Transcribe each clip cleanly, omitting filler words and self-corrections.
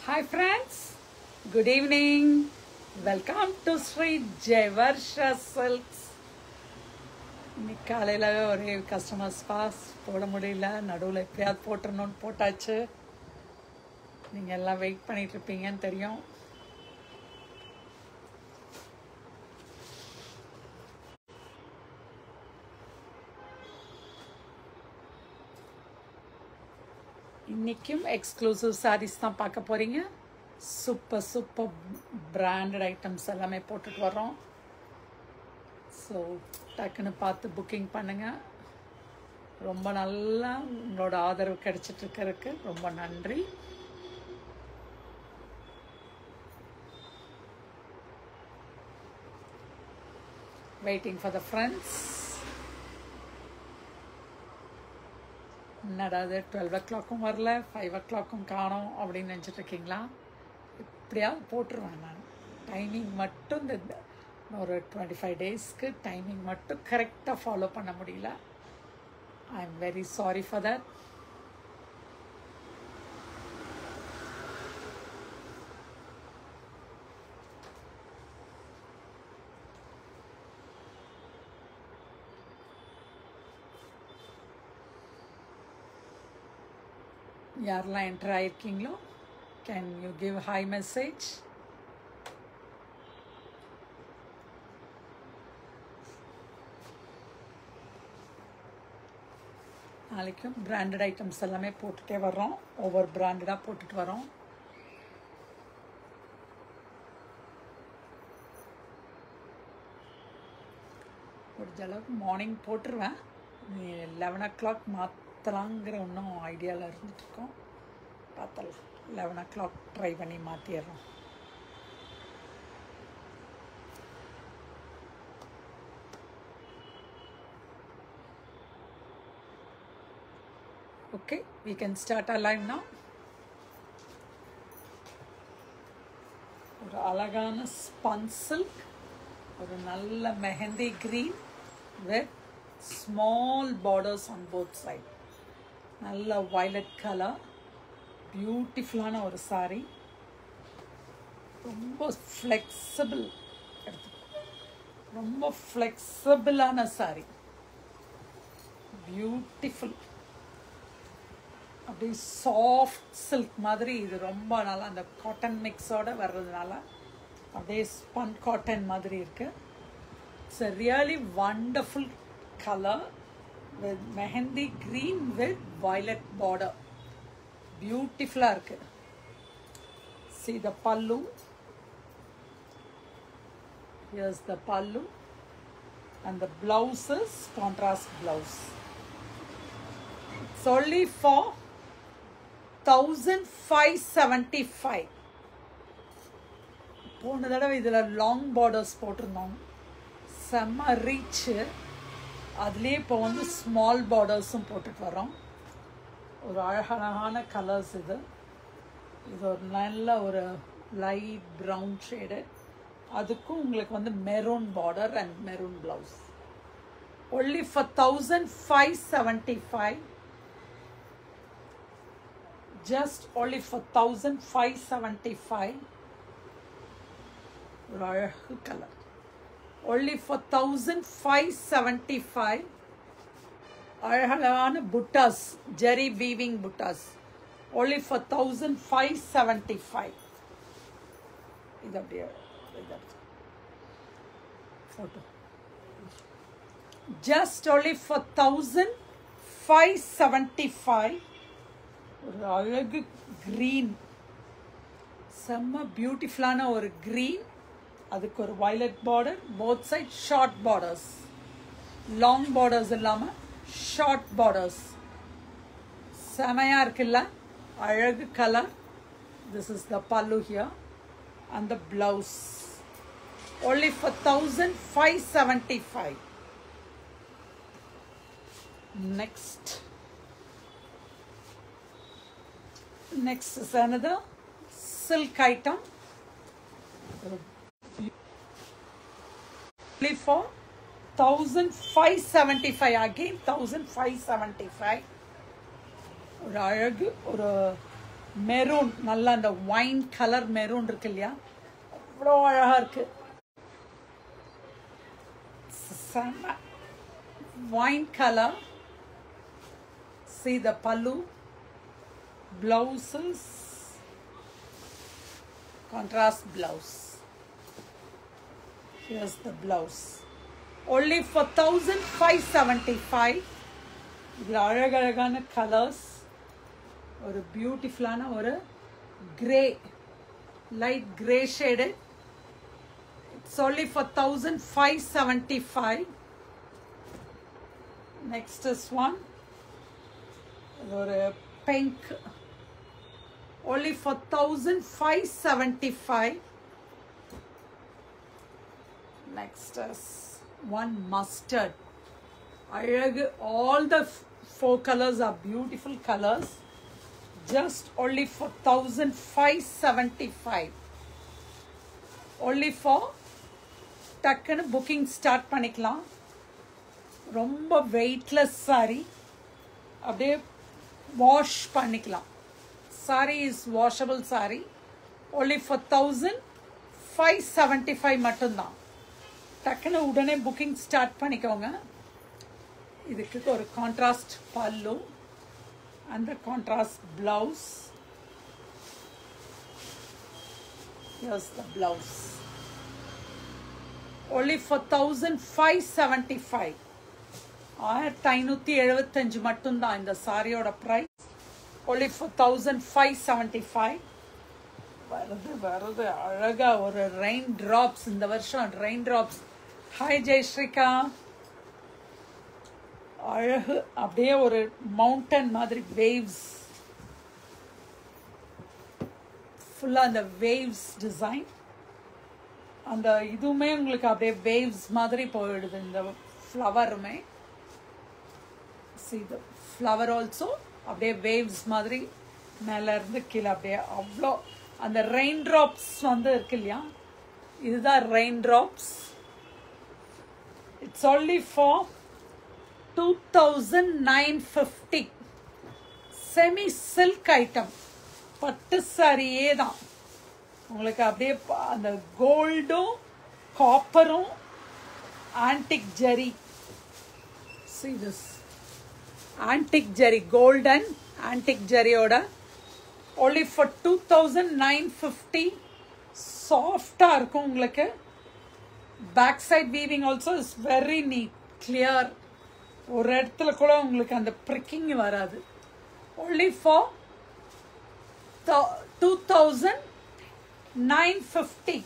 Hi friends, good evening. Welcome to Sri Jayvarsha Silks. இன்னைக்கு காலையில் ஒரே கஸ்டமர்ஸ் பாஸ் போட முடியல, நடுவில் எப்படியாவது போட்டுறணும்னு போட்டாச்சு. நீங்கள் எல்லாம் வெயிட் பண்ணிட்டு இருப்பீங்கன்னு தெரியும். இன்றைக்கும் எக்ஸ்க்ளூசிவ் சாரீஸ் தான் பார்க்க போகிறீங்க. சூப்பர் பிராண்டட் ஐட்டம்ஸ் எல்லாமே போட்டுட்டு வரோம். ஸோ டக்குன்னு பார்த்து புக்கிங் பண்ணுங்கள். ரொம்ப நல்லா உங்களோட ஆதரவு கிடைச்சிட்ருக்கிறதுக்கு ரொம்ப நன்றி. Waiting for the friends. என்னடாது 12 o'clock வரல, 5 o'clock காணோம் அப்படின்னு நினச்சிட்ருக்கீங்களா? எப்படியாவது போட்டுருவேன் நான். டைமிங் மட்டும் இந்த ஒரு 25 daysக்கு டைமிங் மட்டும் கரெக்டாக ஃபாலோ பண்ண முடியல. I am very sorry for that. யாரெல்லாம் என்டர் ஆகிருக்கீங்களோ can you give hi message? நாளைக்கும் பிராண்டட் ஐட்டம்ஸ் எல்லாமே போட்டுகிட்டே வர்றோம். ஒவ்வொரு பிராண்டடாக போட்டுட்டு வரோம். முடிஞ்ச அளவுக்கு மார்னிங் போட்டுருவேன். 11 o'clock மாற்றலாங்கிற இன்னும் ஐடியாவில் இருந்துகிட்ருக்கோம். பார்த்தலாம், 11 o'clock ட்ரை பண்ணி மாற்றிடுறோம். Okay, we can start our live now. ஒரு அழகான ஸ்பன் சில்க், ஒரு நல்ல mehndi green with small borders on both side. நல்ல வயலட் கலர், பியூட்டிஃபுல்லான ஒரு சாரீ. ரொம்ப ஃப்ளெக்சிபிள், ரொம்ப ஃப்ளெக்சிபிளான சாரீ. பியூட்டிஃபுல், அப்படியே சாஃப்ட் சில்க் மாதிரி. இது ரொம்ப நல்லா அந்த காட்டன் மிக்ஸோடு வர்றதுனால அப்படியே ஸ்பன் காட்டன் மாதிரி இருக்குது. It's a really wonderful color with mehendi green with violet border. Beautiful இருக்கு. See the pallu. Here's the pallu and the blouse is contrast blouse. It's only for 1575. போன தடவை இதில் லாங் பார்டர்ஸ் போட்டிருந்தோம், செம்ம reach. அதுலேயே இப்போ வந்து ஸ்மால் பார்டர்ஸும் போட்டுட்டு வரோம். ஒரு அழகழகான கலர்ஸ் இது. இது ஒரு நல்ல ஒரு லைட் ப்ரௌன் ஷேடு. அதுக்கும் உங்களுக்கு வந்து maroon border and maroon blouse. Only for 1575. Just only for 1575. ஒரு அழகு கலர். Only for 1575. அழகான புட்டாஸ், ஜெரி வீவிங் புட்டாஸ். Only for 1575. இது அப்படியே ஃபோட்டோ. Just only for 1575. ஒரு அழகு க்ரீன், செம்ம பியூட்டிஃபுல்லான ஒரு க்ரீன். அதுக்கு ஒரு violet border, both side short borders, long borders இல்லாமல் ஷார்ட் பார்டர்ஸ். செமையாக இருக்குல்ல, அழகு colour. This is the pallu here and the blouse. only for 1575. Next is another silk item. Only for 1575. Again 1575. ஒரு அழகு ஒரு மெரூன், நல்லா அந்த வைன் கலர் மெரூன் இருக்கு இல்லையா, அவ்வளோ அழகாக இருக்கு. Wine colour. See the pallu, blouses, contrast blouse. Here's the blouse. Only for 1575. இதில் அழகழகான கலர்ஸ், ஒரு பியூட்டிஃபுல்லான ஒரு grey, light grey shade. It's only for 1575. Next is one. ஒரு pink, only for 1575. Next is one mustard. அழகு. All the four colors are beautiful colors. Just only for 1575. Only for டக்குன்னு booking start பண்ணிக்கலாம். ரொம்ப weightless sorry, அப்படியே wash பண்ணிக்கலாம். Sorry is washable sorry. only for 1575 மட்டும்தான். டக்குன்னு உடனே புக்கிங் ஸ்டார்ட் பண்ணிக்கோங்க. இதுக்கு ஒரு கான்ட்ராஸ்ட் பல்லு and the contrast blouse. Here's the blouse. Only for 1575. 1575 மட்டும்தான் இந்த சாரியோட பிரைஸ். only for 1575. வருது அழகா ஒரு ரெயின் டிராப்ஸ். இந்த வருஷம் ரெயின் டிராப்ஸ். ஹாய் ஜெயஸ்ரீகா. அழகு. அப்படியே ஒரு மவுண்டன் மாதிரி வேவ்ஸ், ஃபுல்லாக அந்த வேவ்ஸ் டிசைன். அந்த இதுவுமே உங்களுக்கு அப்படியே வேவ்ஸ் மாதிரி போயிடுது. இந்த ஃப்ளவருமே, see the flower also அப்படியே வேவ்ஸ் மாதிரி மேலே இருந்து கீழே அப்படியே அவ்வளோ அந்த ரெயின் ட்ராப்ஸ் வந்து இருக்கு இல்லையா, இதுதான் rain drops. It's only for 2950. Semi silk item, பட்டு சாரியே தான். உங்களுக்கு அப்படியே அந்த கோல்டும் காப்பரும் antique zari. see this antique zari, golden antique ஜெரியோட only for 2950. சாஃப்டாக இருக்கும் உங்களுக்கு. Back side weaving also is very neat, clear. ஒரு இடத்துல கூட உங்களுக்கு அந்த ப்ரிக்கிங் வராது. only for 2950.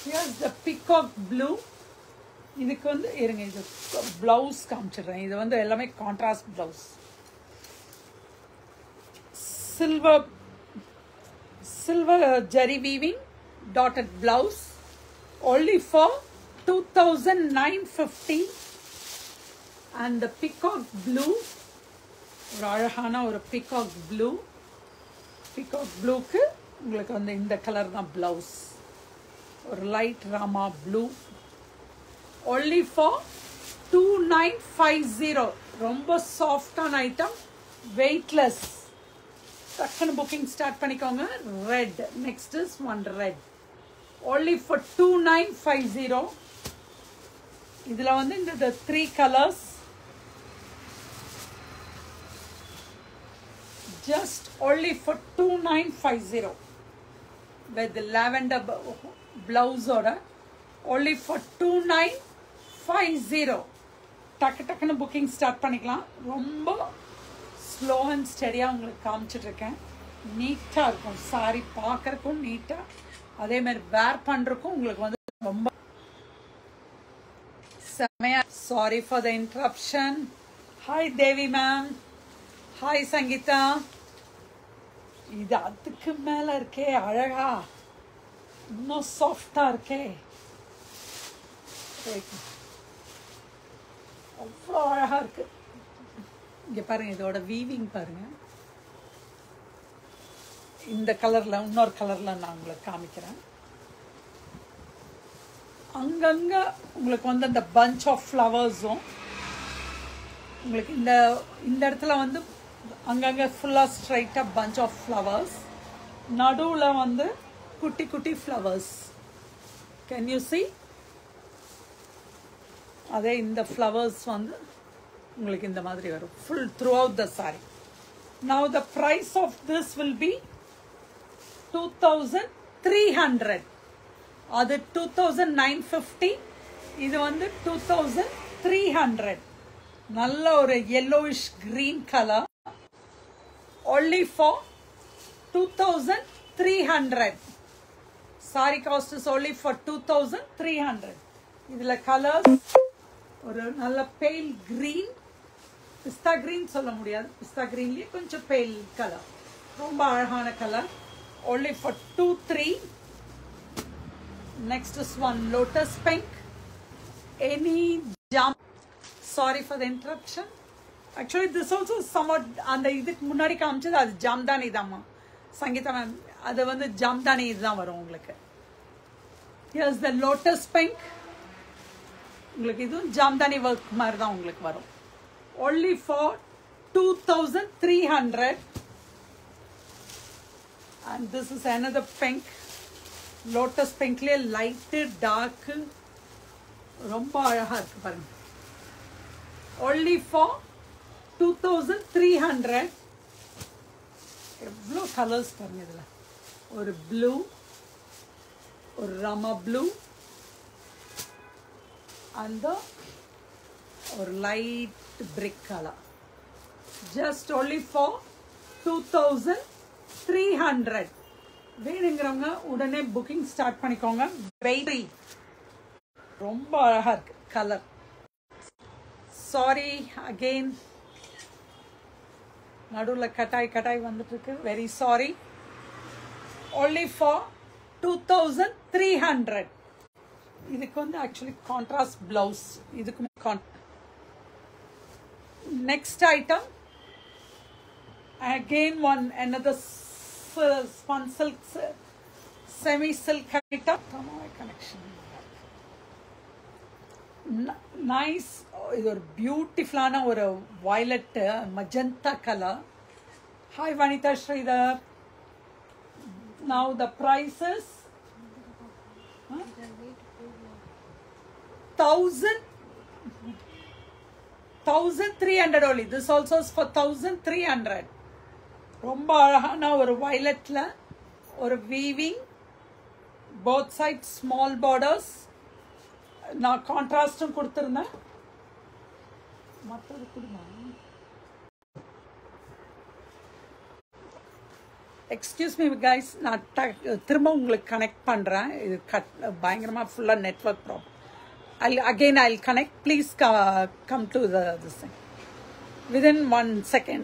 here's the peacock blue. இதுக்கு வந்து இருங்க, இது பிளவுஸ் காமிச்சிடுறேன். இது வந்து எல்லாமே contrast blouse. Silver zari weaving dotted blouse. only for 2950. and the peacock blue, ஒரு அழகான ஒரு peacock blue. peacock blueக்கு உங்களுக்கு வந்து இந்த கலர் தான் பிளவுஸ். ஒரு light Rama blue. only for 2950. ரொம்ப சாஃப்டான ஐட்டம், வெயிட்லெஸ். டக்குன்னு புக்கிங் ஸ்டார்ட் பண்ணிக்கோங்க. Red. Next is one red. only for 2950. இதில் வந்து இந்த 3 colors. just only for 2950 with the lavender blouse order. only for 2950. டக்குன்னு புக்கிங் ஸ்டார்ட் பண்ணிக்கலாம். ரொம்ப ஸ்லோ அண்ட் ஸ்டெடியாக உங்களுக்கு காமிச்சிட்ருக்கேன். நீட்டாக இருக்கும் சாரி, பார்க்குறக்கும் நீட்டாக, அதேமாதிரி வேர் பண்ணுறக்கும் உங்களுக்கு வந்து ரொம்ப செமையாக. Sorry for the interruption. Hi Devi ma'am. Hi Sangeetha. இது அதுக்கு மேலே இருக்கே அழகா, இன்னும் சாஃப்டாக இருக்கே, அவ்வளோ அழகாக இருக்கு. இங்கே பாருங்க, இதோட வீவிங் பாருங்க. இந்த கலரில் இன்னொரு கலரில் நான் உங்களுக்கு காமிக்கிறேன். அங்கங்கே உங்களுக்கு வந்து அந்த பஞ்ச் ஆஃப் ஃப்ளவர்ஸும் உங்களுக்கு இந்த இடத்துல வந்து அங்கங்க ஃபுல்லா ஸ்ட்ரைட்டா bunch of flowers. நடுவுல வந்து குட்டி குட்டி flowers. Can you see? அதே இந்த flowers வந்து உங்களுக்கு இந்த மாதிரி வரும் full throughout the saree. Now the price of this will be 2300. அது 2950. இது வந்து 2300. நல்ல ஒரு yellowish green color. Only for 2300. Saree cost is only for 2300. இதுல colors ஒரு நல்ல pale green, pista green சொல்ல முடியாது, pista greenலயே கொஞ்சம் pale color, ரொம்ப அழகான color. Only for 23. Next is one lotus pink. Any jump? Sorry for the interruption. Actually this also somewhat அந்த இதுக்கு முன்னாடி காமிச்சது அது ஜாம்தானி தான்மா சங்கீதா மேம், அது வந்து ஜாம்தானி இதுதான் வரும் உங்களுக்கு. Here's the lotus pink. உங்களுக்கு இதுவும் ஜாம்தானி ஒர்க் மாதிரி தான் உங்களுக்கு வரும். Only for 2300. And this is another pink. Lotus pinkலயே light dark ரொம்ப அழகா இருக்கு பாருங்க. Only for 2300. எவ்வளோ கலர்ஸ் பாருங்க இதுல. ஒரு ப்ளூ, ஒரு ராமா ப்ளூ, அந்த ஒரு light brick colour. Just only for 2300. வேணுங்கிறவங்க உடனே புக்கிங் ஸ்டார்ட் பண்ணிக்கோங்க. வெயிட் ரொம்ப அழகா இருக்கு கலர். சாரி அகெயின் நடுவில் கட்டாய் வந்துட்டு இருக்கு. Very sorry. only for 2300. இதுக்கு வந்து ஆக்சுவலி கான்ட்ராஸ்ட் பிளவுஸ். இதுக்கு next item again another spun silk semi silk item. Connection. Nice. இது ஒரு பியூட்டிஃபுல்லான ஒரு violet magenta colour. Hi Vanitha Sridhar. Now the price is 1300 only. This also is for 1300. ரொம்ப அழகான ஒரு வயலட்ல ஒரு weaving, both sides small borders. நான் கான்ட்ராஸ்டும் கொடுத்துருந்தேன். மற்றது கொடுங்க. எக்ஸ்கியூஸ் மீ கைஸ், நான் திரும்ப உங்களுக்கு கனெக்ட் பண்ணுறேன். இது பயங்கரமாக ஃபுல்லாக network problem. I'll connect. Please come to this thing within 1 second.